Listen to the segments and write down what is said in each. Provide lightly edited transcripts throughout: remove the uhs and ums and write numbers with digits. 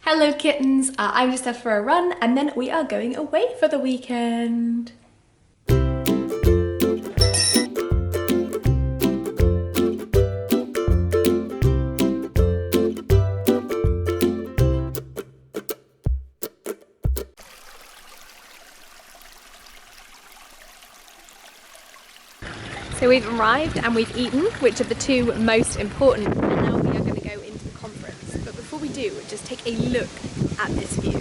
Hello kittens, I'm just out for a run and then we are going away for the weekend. So we've arrived and we've eaten, which are the two most important, and now we are going to go into the conference. But before we do, just take a look at this view.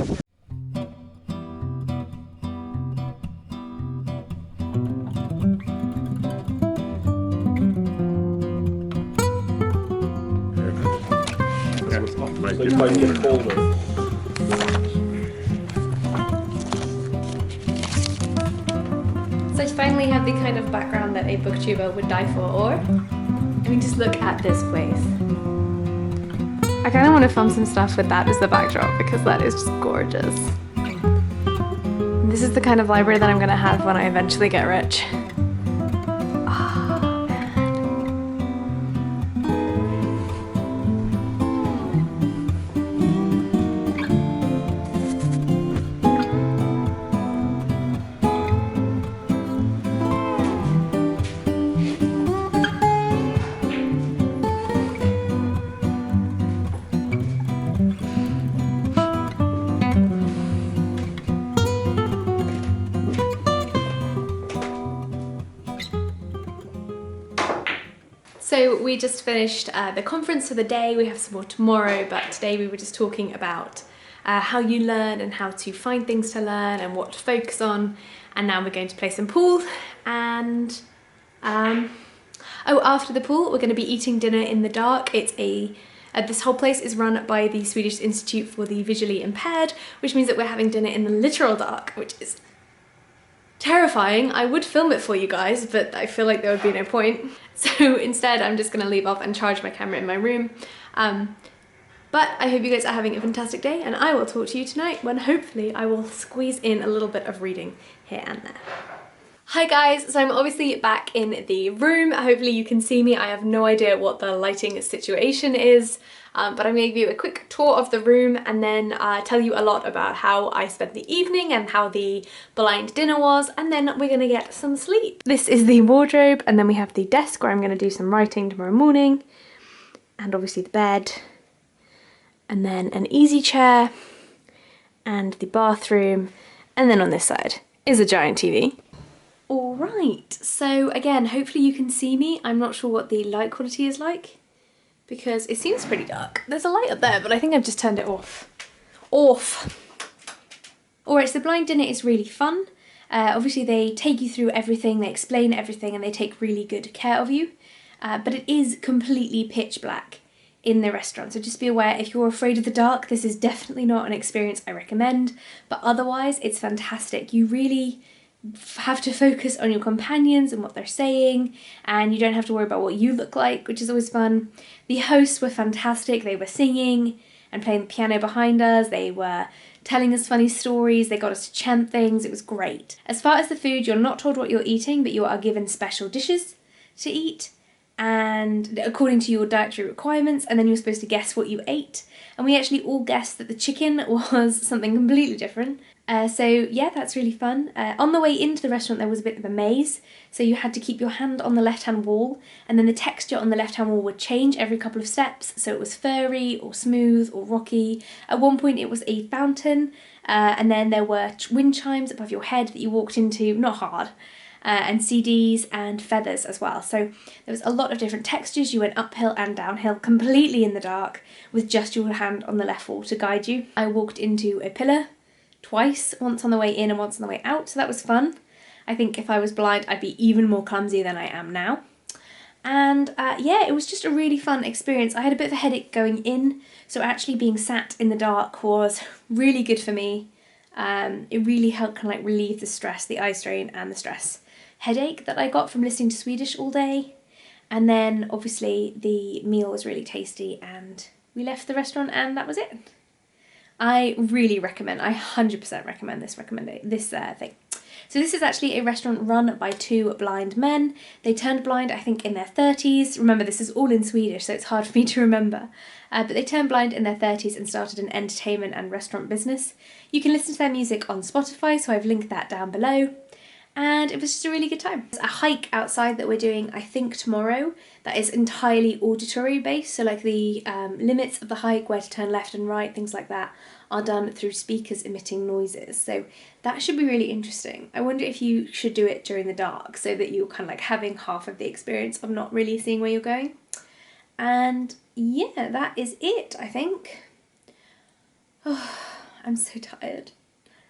So I finally have the kind of background that a booktuber would die for, or I mean, just look at this place. I kind of want to film some stuff with that as the backdrop because that is just gorgeous. And this is the kind of library that I'm going to have when I eventually get rich. So we just finished the conference for the day. We have some more tomorrow, but today we were just talking about how you learn and how to find things to learn and what to focus on. And now we're going to play some pool and after the pool we're going to be eating dinner in the dark. It's this whole place is run by the Swedish Institute for the Visually Impaired, which means that we're having dinner in the literal dark, which is terrifying. I would film it for you guys, but I feel like there would be no point. So instead, I'm just gonna leave off and charge my camera in my room. But I hope you guys are having a fantastic day, and I will talk to you tonight when hopefully I will squeeze in a little bit of reading here and there. Hi guys, so I'm obviously back in the room. Hopefully you can see me. I have no idea what the lighting situation is, but I'm going to give you a quick tour of the room and then tell you a lot about how I spent the evening and how the blind dinner was, and then we're going to get some sleep. This is the wardrobe, and then we have the desk where I'm going to do some writing tomorrow morning, and obviously the bed, and then an easy chair, and the bathroom, and then on this side is a giant TV. Alright, so again, hopefully you can see me. I'm not sure what the light quality is like because it seems pretty dark. There's a light up there, but I think I've just turned it off. Alright, so the blind dinner is really fun. Obviously they take you through everything, they explain everything, and they take really good care of you. But it is completely pitch black in the restaurant, so just be aware if you're afraid of the dark, this is definitely not an experience I recommend, but otherwise it's fantastic. You really have to focus on your companions and what they're saying, and you don't have to worry about what you look like, which is always fun. The hosts were fantastic. They were singing and playing the piano behind us. They were telling us funny stories. They got us to chant things. It was great. As far as the food, you're not told what you're eating, but you are given special dishes to eat and according to your dietary requirements, and then you're supposed to guess what you ate. And we actually all guessed that the chicken was something completely different. So yeah, that's really fun. On the way into the restaurant there was a bit of a maze, so you had to keep your hand on the left-hand wall, and then the texture on the left-hand wall would change every couple of steps, so it was furry or smooth or rocky. At one point it was a fountain, and then there were wind chimes above your head that you walked into, not hard, and CDs and feathers as well. So there was a lot of different textures. You went uphill and downhill completely in the dark with just your hand on the left wall to guide you. I walked into a pillar twice, once on the way in and once on the way out, so that was fun. I think if I was blind I'd be even more clumsy than I am now. And yeah, it was just a really fun experience. I had a bit of a headache going in, so actually being sat in the dark was really good for me. It really helped kind of like relieve the stress, the eye strain and the stress headache that I got from listening to Swedish all day. And then obviously the meal was really tasty and we left the restaurant and that was it. I really recommend, I 100% recommend this thing. So this is actually a restaurant run by two blind men. They turned blind, I think, in their 30s. Remember, this is all in Swedish, so it's hard for me to remember. But they turned blind in their 30s and started an entertainment and restaurant business. You can listen to their music on Spotify, so I've linked that down below. And it was just a really good time. There's a hike outside that we're doing, I think, tomorrow, that is entirely auditory based. So like the limits of the hike, where to turn left and right, things like that, are done through speakers emitting noises. So that should be really interesting. I wonder if you should do it during the dark so that you're kind of like having half of the experience of not really seeing where you're going. And yeah, that is it, I think. Oh, I'm so tired.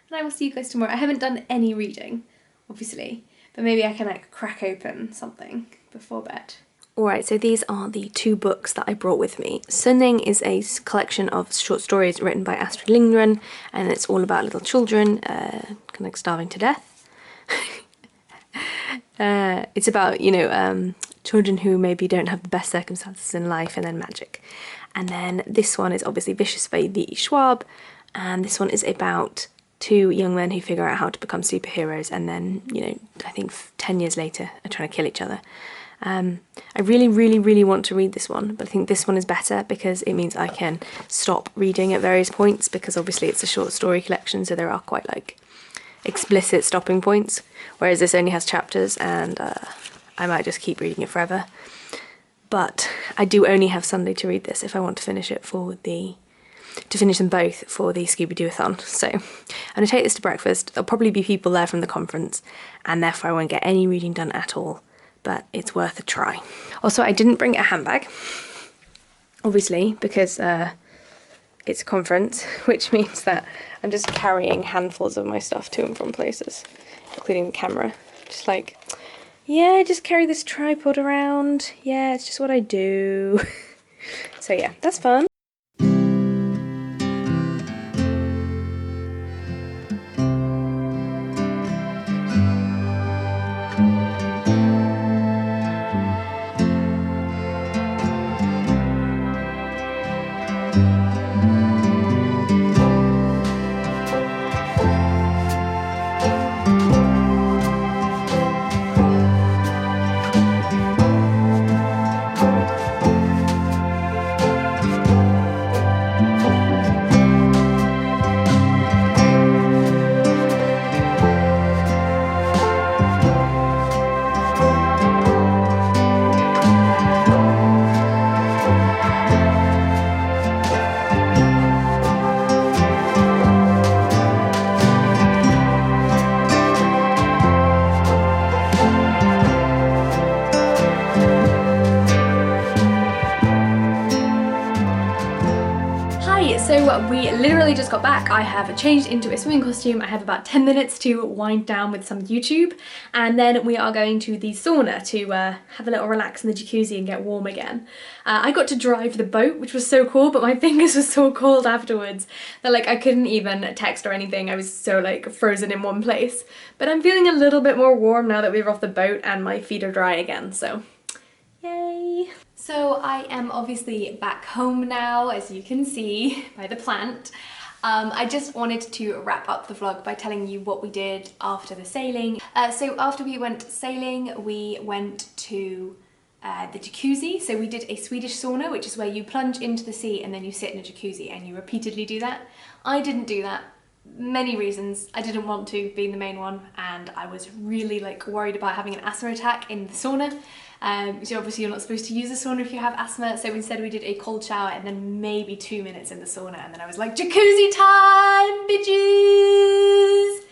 And I will see you guys tomorrow. I haven't done any reading, obviously, but maybe I can like crack open something before bed. Alright, so these are the two books that I brought with me. Sunning is a collection of short stories written by Astrid Lindgren, and it's all about little children kind of like starving to death. It's about, you know, children who maybe don't have the best circumstances in life, and then magic. And then this one is obviously Vicious by V. Schwab, and this one is about two young men who figure out how to become superheroes, and then, you know, I think 10 years later are trying to kill each other. I really want to read this one, but I think this one is better because it means I can stop reading at various points, because obviously it's a short story collection, so there are quite like explicit stopping points, whereas this only has chapters, and I might just keep reading it forever. But I do only have Sunday to read this if I want to finish it to finish them both for the Scooby-Doo-a-thon. So I'm going to take this to breakfast. There'll probably be people there from the conference, and therefore I won't get any reading done at all, but it's worth a try. Also, I didn't bring a handbag, obviously, because it's a conference, which means that I'm just carrying handfuls of my stuff to and from places, including the camera. Just like, yeah, just carry this tripod around. Yeah, it's just what I do. So yeah, that's fun. So we literally just got back. I have changed into a swimming costume. I have about 10 minutes to wind down with some YouTube, and then we are going to the sauna to have a little relax in the jacuzzi and get warm again. I got to drive the boat, which was so cool, but my fingers were so cold afterwards that like I couldn't even text or anything. I was so like frozen in one place. But I'm feeling a little bit more warm now that we're off the boat and my feet are dry again, so yay. So I am obviously back home now, as you can see by the plant. I just wanted to wrap up the vlog by telling you what we did after the sailing. So after we went sailing, we went to the jacuzzi. So we did a Swedish sauna, which is where you plunge into the sea and then you sit in a jacuzzi and you repeatedly do that. I didn't do that. Many reasons. I didn't want to, being the main one, and I was really like worried about having an asthma attack in the sauna. So obviously you're not supposed to use a sauna if you have asthma, so instead we did a cold shower and then maybe 2 minutes in the sauna, and then I was like, jacuzzi time, bitches!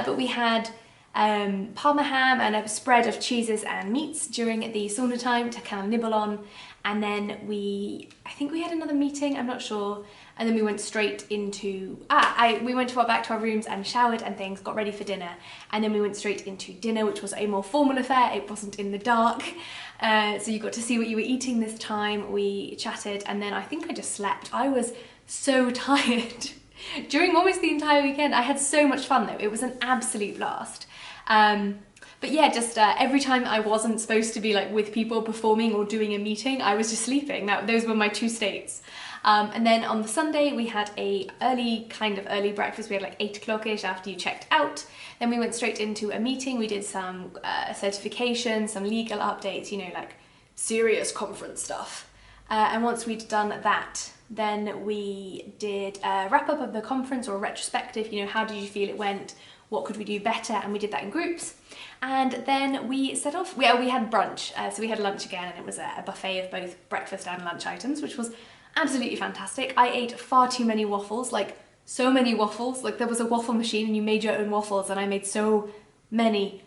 But we had parma ham and a spread of cheeses and meats during the sauna time to kind of nibble on, and then I think we had another meeting, I'm not sure, and then we went straight into, we went back to our rooms and showered and things, got ready for dinner, and then we went straight into dinner, which was a more formal affair. It wasn't in the dark, so you got to see what you were eating this time. We chatted, and then I think I just slept. I was so tired during almost the entire weekend. I had so much fun though. It was an absolute blast. But yeah, just every time I wasn't supposed to be like with people performing or doing a meeting, I was just sleeping. Those were my two states. And then on the Sunday we had a early breakfast. We had like 8 o'clock-ish after you checked out. Then we went straight into a meeting. We did some certification, some legal updates, you know, like serious conference stuff. And once we'd done that, then we did a wrap up of the conference, or a retrospective, you know, how did you feel it went? What could we do better? And we did that in groups. And then we set off. We had brunch, so we had lunch again, and it was a buffet of both breakfast and lunch items, which was absolutely fantastic. I ate far too many waffles, like so many waffles. Like there was a waffle machine and you made your own waffles, and I made so many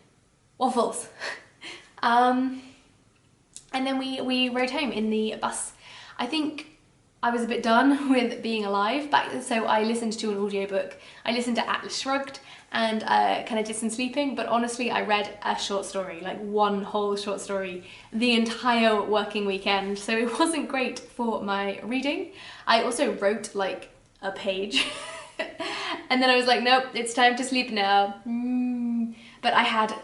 waffles. And then we rode home in the bus. I think I was a bit done with being alive so I listened to an audiobook. I listened to Atlas Shrugged and kind of did some sleeping, but honestly I read a short story, like one whole short story, the entire working weekend, so it wasn't great for my reading. I also wrote like a page and then I was like, nope, it's time to sleep now. But I had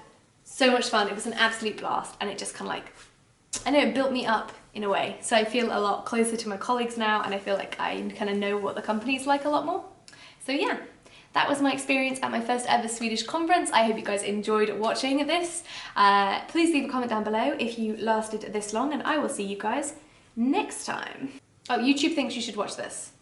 so much fun. It was an absolute blast, and it just kind of like, I know, it built me up in a way. So I feel a lot closer to my colleagues now, and I feel like I kind of know what the company's like a lot more. So yeah, that was my experience at my first ever Swedish conference. I hope you guys enjoyed watching this. Please leave a comment down below if you lasted this long, and I will see you guys next time. Oh, YouTube thinks you should watch this.